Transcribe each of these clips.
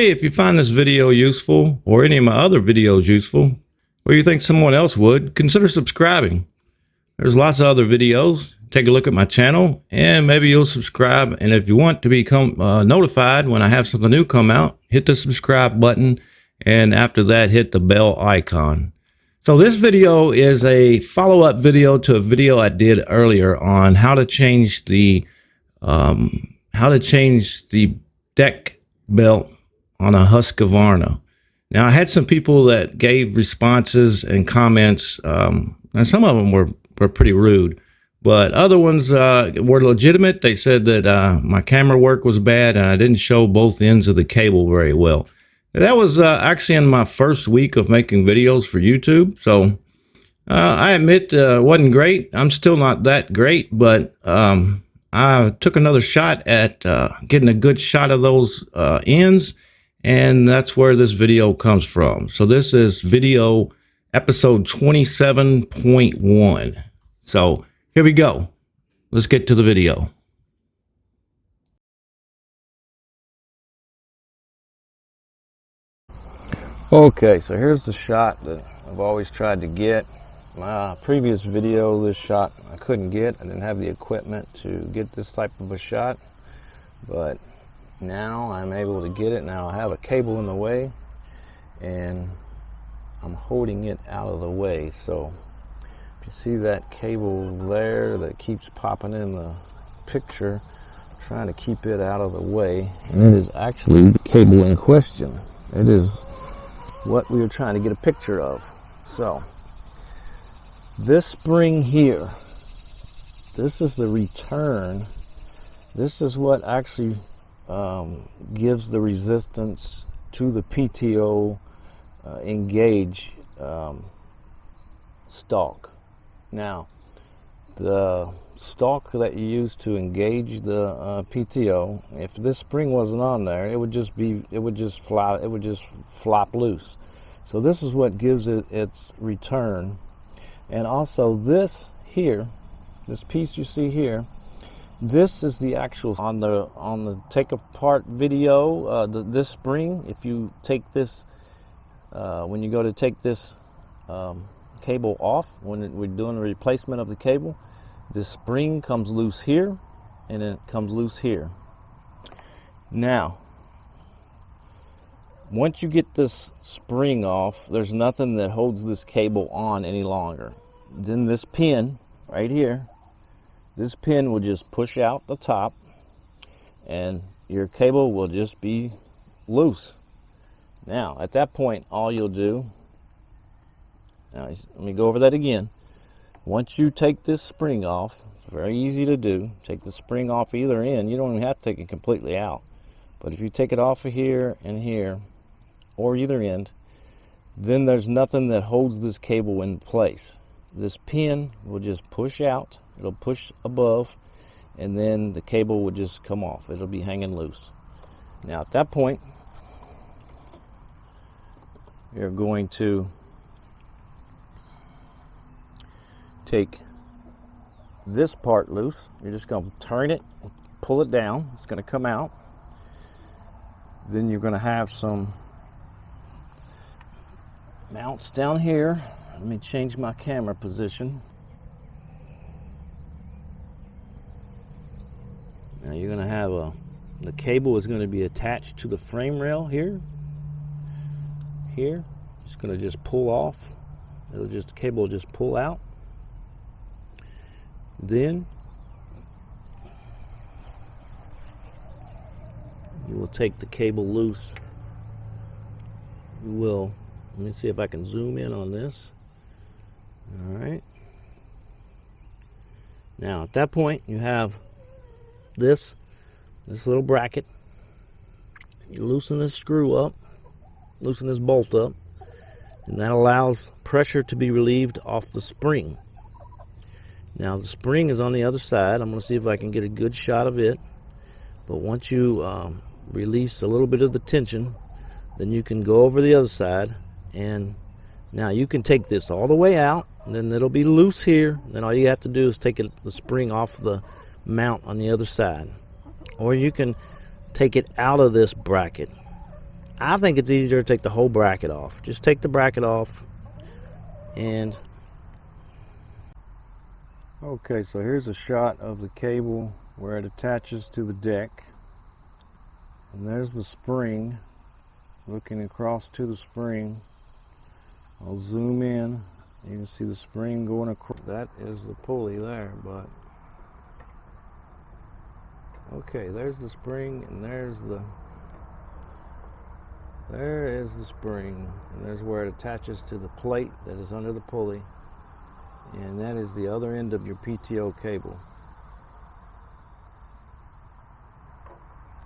Hey, if you find this video useful or any of my other videos useful, or you think someone else would, consider subscribing. There's lots of other videos. Take a look at my channel and maybe you'll subscribe. And if you want to become notified when I have something new come out, hit the subscribe button. And after that, hit the bell icon. So this video is a follow-up video to a video I did earlier on how to change the deck belt on a Husqvarna. Now, I had some people that gave responses and comments, and some of them were pretty rude, but other ones were legitimate. They said that my camera work was bad and I didn't show both ends of the cable very well. That was actually in my first week of making videos for YouTube, so I admit it wasn't great. I'm still not that great, but I took another shot at getting a good shot of those ends, and that's where this video comes from. So this is video episode 27.1. So here we go. Let's get to the video. Okay, so here's the shot that I've always tried to get. My previous video, this shot I couldn't get. I didn't have the equipment to get this type of a shot, but now I'm able to get it. Now I have a cable in the way and I'm holding it out of the way. So if you see that cable there that keeps popping in the picture, I'm trying to keep it out of the way. And it is actually the cable in question. It is what we were trying to get a picture of. So this spring here, this is the return. This is what actually gives the resistance to the PTO engage stalk. Now, the stalk that you use to engage the PTO, if this spring wasn't on there, it would just flop loose. So this is what gives it its return. And also this here, this piece you see here, this is the actual on the take apart video. This spring, if you take this when you go to take this cable off, when we're doing a replacement of the cable, this spring comes loose here and it comes loose here. Now, once you get this spring off, there's nothing that holds this cable on any longer. Then this pin right here, this pin will just push out the top and your cable will just be loose. Now, at that point, all you'll do, now let me go over that again. Once you take this spring off, it's very easy to do. Take the spring off either end. You don't even have to take it completely out. But if you take it off of here and here, or either end, then there's nothing that holds this cable in place. This pin will just push out. It'll push above, and then the cable will just come off. It'll be hanging loose. Now, at that point, you're going to take this part loose. You're just going to turn it, pull it down. It's going to come out. Then you're going to have some mounts down here. Let me change my camera position. Now you're going to have the cable is going to be attached to the frame rail here. Here, it's going to just pull off. The cable will just pull out. Then you will take the cable loose. You will, let me see if I can zoom in on this. All right. Now at that point you have this little bracket. You loosen this screw up, loosen this bolt up, and that allows pressure to be relieved off the spring. Now the spring is on the other side. I'm going to see if I can get a good shot of it. But once you release a little bit of the tension, then you can go over the other side, and now you can take this all the way out, and then it'll be loose here. Then all you have to do is take the spring off the mount on the other side. Or you can take it out of this bracket, I think it's easier to take the whole bracket off. Just take the bracket off and okay, so here's a shot of the cable where it attaches to the deck. And there's the spring, looking across to the spring. I'll zoom in. You can see the spring going across. That is the pulley there, but okay, there's the spring, and there is the spring, and there's where it attaches to the plate that is under the pulley, and that is the other end of your PTO cable.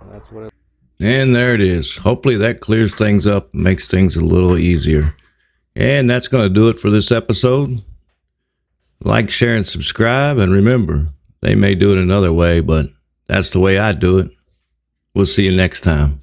And that's what it. And there it is. Hopefully that clears things up, makes things a little easier. And that's going to do it for this episode. Like, share, and subscribe. And remember, they may do it another way, but that's the way I do it. We'll see you next time.